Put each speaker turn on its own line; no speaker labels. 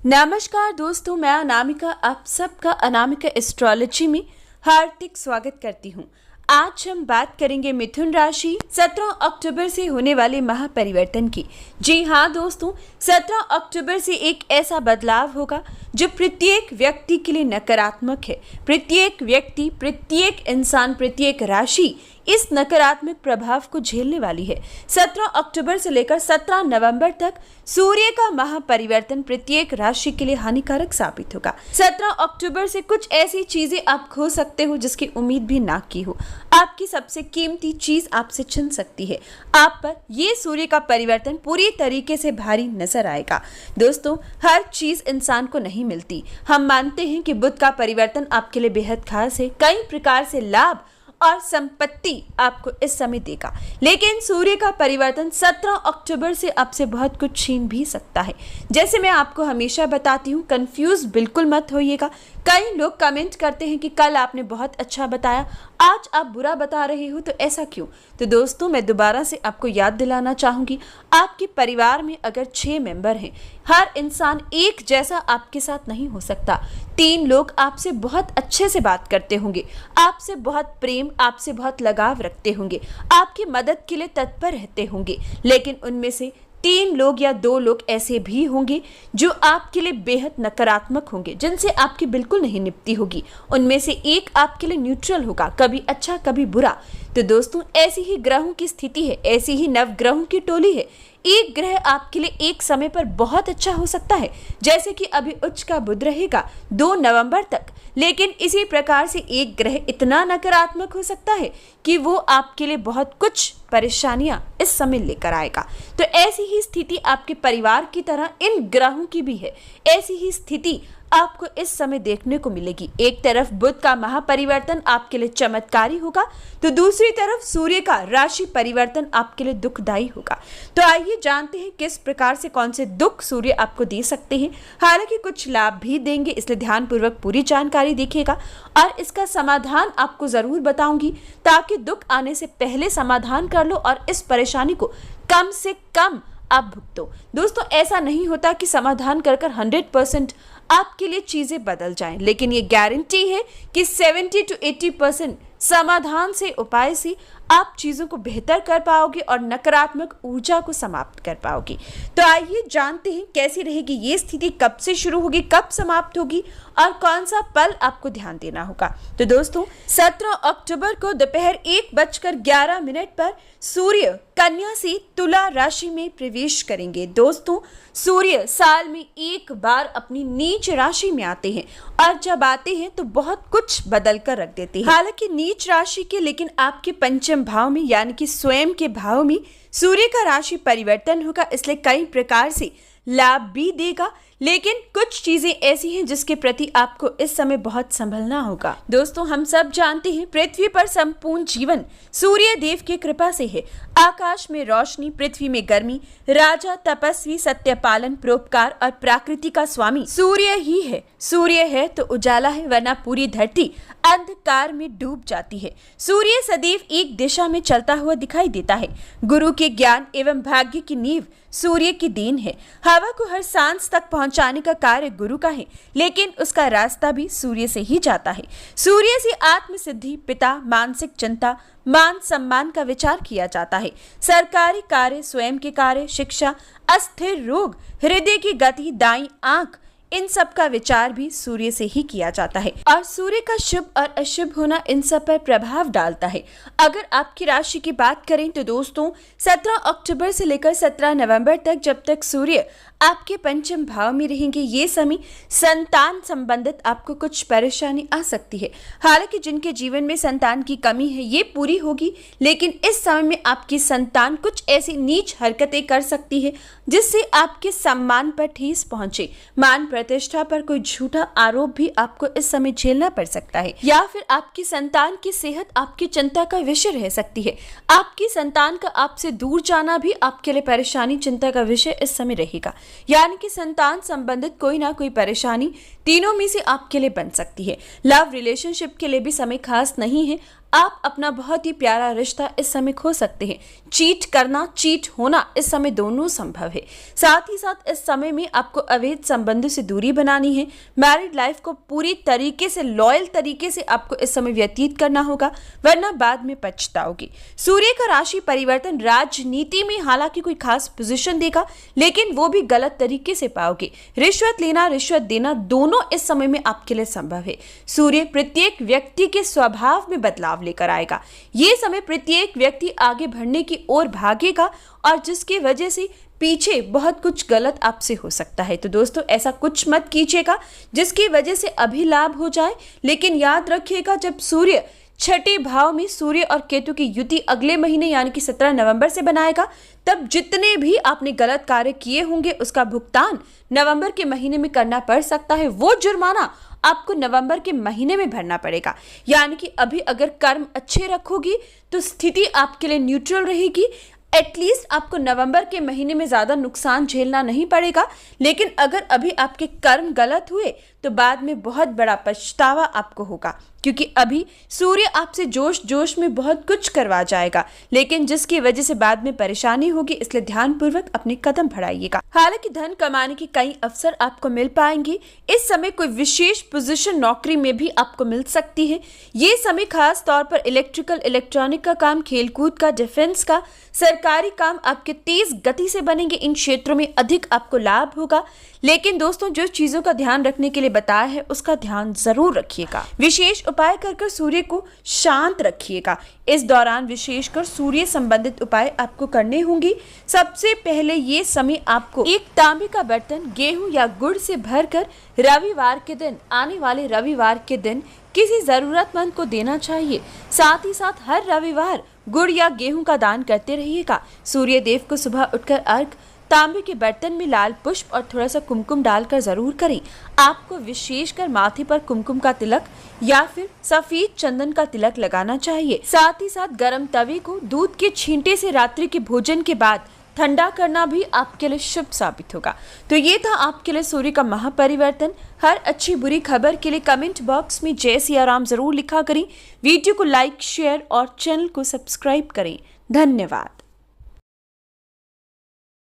नमस्कार दोस्तों, मैं अनामिका आप सबका अनामिका एस्ट्रोलॉजी में हार्दिक स्वागत करती हूँ। आज हम बात करेंगे मिथुन राशि 17 अक्टूबर से होने वाले महापरिवर्तन की। जी हाँ दोस्तों, 17 अक्टूबर से एक ऐसा बदलाव होगा जो प्रत्येक व्यक्ति के लिए नकारात्मक है। प्रत्येक व्यक्ति, प्रत्येक इंसान, प्रत्येक राशि इस नकारात्मक प्रभाव को झेलने वाली है। 17 अक्टूबर से लेकर 17 नवंबर तक सूर्य का महापरिवर्तन प्रत्येक राशि के लिए हानिकारक साबित होगा। 17 अक्टूबर से कुछ ऐसी चीजें आप खो सकते हो जिसकी उम्मीद भी ना की हो। आपकी सबसे कीमती चीज आपसे छिन सकती है। आप पर ये सूर्य का परिवर्तन पूरी तरीके से भारी नजर आएगा। दोस्तों, हर चीज इंसान को नहीं मिलती। हम मानते हैं कि बुध का परिवर्तन आपके लिए बेहद खास है, कई प्रकार से लाभ और संपत्ति आपको इस समय देगा, लेकिन सूर्य का परिवर्तन 17 अक्टूबर से आपसे बहुत कुछ छीन भी सकता है। जैसे मैं आपको हमेशा बताती हूँ, कंफ्यूज बिल्कुल मत होइएगा। कई लोग कमेंट करते हैं कि कल आपने बहुत अच्छा बताया, आज आप बुरा बता रहे हो, तो ऐसा क्यों? तो दोस्तों, मैं दोबारा से आपको याद दिलाना चाहूंगी, आपके परिवार में अगर 6 मेंबर हैं, हर इंसान एक जैसा आपके साथ नहीं हो सकता। 3 लोग आपसे बहुत अच्छे से बात करते होंगे, आपसे बहुत प्रेम, आपसे बहुत लगाव रखते होंगे, आपकी मदद के लिए तत्पर रहते होंगे, लेकिन उनमें से 3 लोग या 2 लोग ऐसे भी होंगे जो आपके लिए बेहद नकारात्मक होंगे, जिनसे आपकी बिल्कुल नहीं निपटी होगी। उनमें से एक आपके लिए न्यूट्रल होगा, कभी अच्छा कभी बुरा। तो दोस्तों, ऐसी ही ग्रहों की स्थिति है, ऐसी ही नवग्रहों की टोली है। एक ग्रह आपके लिए एक समय पर बहुत अच्छा हो सकता है, जैसे कि अभी उच्च का बुध रहेगा 2 नवंबर तक, लेकिन इसी प्रकार से एक ग्रह इतना नकारात्मक हो सकता है कि वो आपके लिए बहुत कुछ परेशानियां इस समय लेकर आएगा। तो ऐसी ही स्थिति आपके परिवार की तरह इन ग्रहों की भी है। ऐसी ही स्थिति आपको इस समय देखने को मिलेगी। एक तरफ बुध का महापरिवर्तन आपके लिए चमत्कारी होगा, तो दूसरी तरफ सूर्य का राशि परिवर्तन आपके लिए दुखदायी होगा। तो आइए जानते हैं किस प्रकार से कौन से दुख सूर्य आपको दे सकते हैं। हालांकि कुछ लाभ भी देंगे, इसलिए ध्यानपूर्वक पूरी जानकारी देखिएगा और इसका समाधान आपको जरूर बताऊंगी, ताकि दुख आने से पहले समाधान कर लो और इस परेशानी को कम से कम आप भुगतो। दोस्तों, ऐसा नहीं होता कि समाधान कर 100% आपके लिए चीजें बदल जाएं, लेकिन ये गारंटी है कि 70 to 80% समाधान से, उपाय से आप चीजों को बेहतर कर पाओगे और नकारात्मक ऊर्जा को समाप्त कर पाओगे। तो आइए जानते हैं कैसी रहेगी ये स्थिति, कब से शुरू होगी, कब समाप्त होगी और कौन सा पल आपको ध्यान देना होगा। तो दोस्तों, 17 अक्टूबर को दोपहर 1:11 पर सूर्य कन्या से तुला राशि में प्रवेश करेंगे। दोस्तों, सूर्य साल में एक बार अपनी नीच राशि में आते हैं और जब आते हैं तो बहुत कुछ बदल कर रख देते हैं। हालांकि नीच राशि के, लेकिन आपके पंचम भाव में यानी कि स्वयं के भाव में सूर्य का राशि परिवर्तन होगा, इसलिए कई प्रकार से लाभ भी देगा, लेकिन कुछ चीजें ऐसी हैं जिसके प्रति आपको इस समय बहुत संभलना होगा। दोस्तों, हम सब जानते हैं पृथ्वी पर संपूर्ण जीवन सूर्य देव की कृपा से है। आकाश में रोशनी, पृथ्वी में गर्मी, राजा, तपस्वी, सत्यपालन, परोपकार और प्रकृति का स्वामी सूर्य ही है। सूर्य है तो उजाला है, वरना पूरी धरती अंधकार में डूब जाती है। सूर्य सदैव एक दिशा में चलता हुआ दिखाई देता है। गुरु के ज्ञान एवं भाग्य की नींव सूर्य की देन है। हवा को हर सांस तक पहुंचाने का कार्य गुरु का है, लेकिन उसका रास्ता भी सूर्य से ही जाता है। सूर्य से आत्मसिद्धि, पिता, मानसिक चिंता, मान सम्मान का विचार किया जाता है। सरकारी कार्य, स्वयं के कार्य, शिक्षा, अस्थिर रोग, हृदय की गति, दाईं आंख, इन सब का विचार भी सूर्य से ही किया जाता है और सूर्य का शुभ और अशुभ होना इन सब पर प्रभाव डालता है। अगर आपकी राशि की बात करें तो दोस्तों, 17 अक्टूबर से लेकर 17 नवंबर तक, जब तक सूर्य आपके पंचम भाव में रहेंगे, ये समय संतान संबंधित आपको कुछ परेशानी आ सकती है। हालांकि जिनके जीवन में संतान की कमी है ये पूरी होगी, लेकिन इस समय में आपकी संतान कुछ ऐसी नीच हरकतें कर सकती है जिससे आपके सम्मान पर ठेस पहुंचे। मान प्रतिष्ठा पर कोई झूठा आरोप भी आपको इस समय झेलना पड़ सकता है, या फिर आपकी संतान की सेहत आपकी चिंता का विषय रह सकती है। आपकी संतान का आपसे दूर जाना भी आपके लिए परेशानी, चिंता का विषय इस समय रहेगा। यानी कि संतान संबंधित कोई ना कोई परेशानी तीनों में से आपके लिए बन सकती है। लव रिलेशनशिप के लिए भी समय खास नहीं है। आप अपना बहुत ही प्यारा रिश्ता इस समय खो सकते हैं। चीट करना, चीट होना इस समय दोनों संभव है। साथ ही साथ इस समय में आपको अवैध संबंधों से दूरी बनानी है। मैरिड लाइफ को पूरी तरीके से, लॉयल तरीके से आपको इस समय व्यतीत करना होगा, वरना बाद में पछताओगे। सूर्य का राशि परिवर्तन राजनीति में हालांकि कोई खास पोजीशन देगा, लेकिन वो भी गलत तरीके से पाओगे। रिश्वत लेना, रिश्वत देना दोनों इस समय में आपके लिए संभव है। सूर्य प्रत्येक व्यक्ति के स्वभाव में बदलाव लेकर आएगा। ये समय प्रत्येक व्यक्ति आगे बढ़ने की ओर भागेगा और जिसकी वजह से पीछे बहुत कुछ गलत आपसे हो सकता है। तो दोस्तों, ऐसा कुछ मत कीजिएगा जिसकी वजह से अभी लाभ हो जाए। लेकिन याद रखिएगा, जब सूर्य छठे भाव में सूर्य और केतु की युति अगले महीने यानी कि 17 नवंबर से बनाएगा, तब जितने भी आपने गलत कार्य किए होंगे उसका भुगतान नवंबर के महीने में करना पड़ सकता है। वो जुर्माना आपको नवंबर के महीने में भरना पड़ेगा। यानी कि अभी अगर कर्म अच्छे रखोगी तो स्थिति आपके लिए न्यूट्रल रहेगी। एटलीस्ट आपको नवंबर के महीने में ज़्यादा नुकसान झेलना नहीं पड़ेगा। लेकिन अगर अभी आपके कर्म गलत हुए तो बाद में बहुत बड़ा पछतावा आपको होगा, क्योंकि अभी सूर्य आपसे जोश जोश में बहुत कुछ करवा जाएगा, लेकिन जिसकी वजह से बाद में परेशानी होगी। इसलिए ध्यानपूर्वक अपने कदम बढ़ाइएगा। हालांकि धन कमाने के कई अवसर आपको मिल पाएंगे। इस समय कोई विशेष पोजीशन नौकरी में भी आपको मिल सकती है। ये समय खास तौर पर इलेक्ट्रिकल, इलेक्ट्रॉनिक का काम, खेलकूद का, डिफेंस का, सरकारी काम आपके तेज गति से बनेंगे। इन क्षेत्रों में अधिक आपको लाभ होगा। लेकिन दोस्तों, जो चीजों का ध्यान रखने के लिए बताया है उसका ध्यान जरूर रखिएगा। विशेष उपाय कर सूर्य को शांत रखिएगा। इस दौरान विशेषकर सूर्य संबंधित उपाय आपको करने होंगे। सबसे पहले ये समय आपको एक तांबे का बर्तन गेहूं या गुड़ से भरकर रविवार के दिन, आने वाले रविवार के दिन किसी जरूरतमंद को देना चाहिए। साथ ही साथ हर रविवार गुड़ या गेहूं का दान करते रहिएगा। सूर्य देव को सुबह उठकर अर्घ तांबे के बर्तन में लाल पुष्प और थोड़ा सा कुमकुम डालकर जरूर करें। आपको विशेषकर माथे पर कुमकुम का तिलक या फिर सफेद चंदन का तिलक लगाना चाहिए। साथ ही साथ गर्म तवे को दूध के छींटे से रात्रि के भोजन के बाद ठंडा करना भी आपके लिए शुभ साबित होगा। तो ये था आपके लिए सूर्य का महापरिवर्तन। हर अच्छी बुरी खबर के लिए कमेंट बॉक्स में जय सिया राम जरूर लिखा करें। वीडियो को लाइक, शेयर और चैनल को सब्सक्राइब करें। धन्यवाद।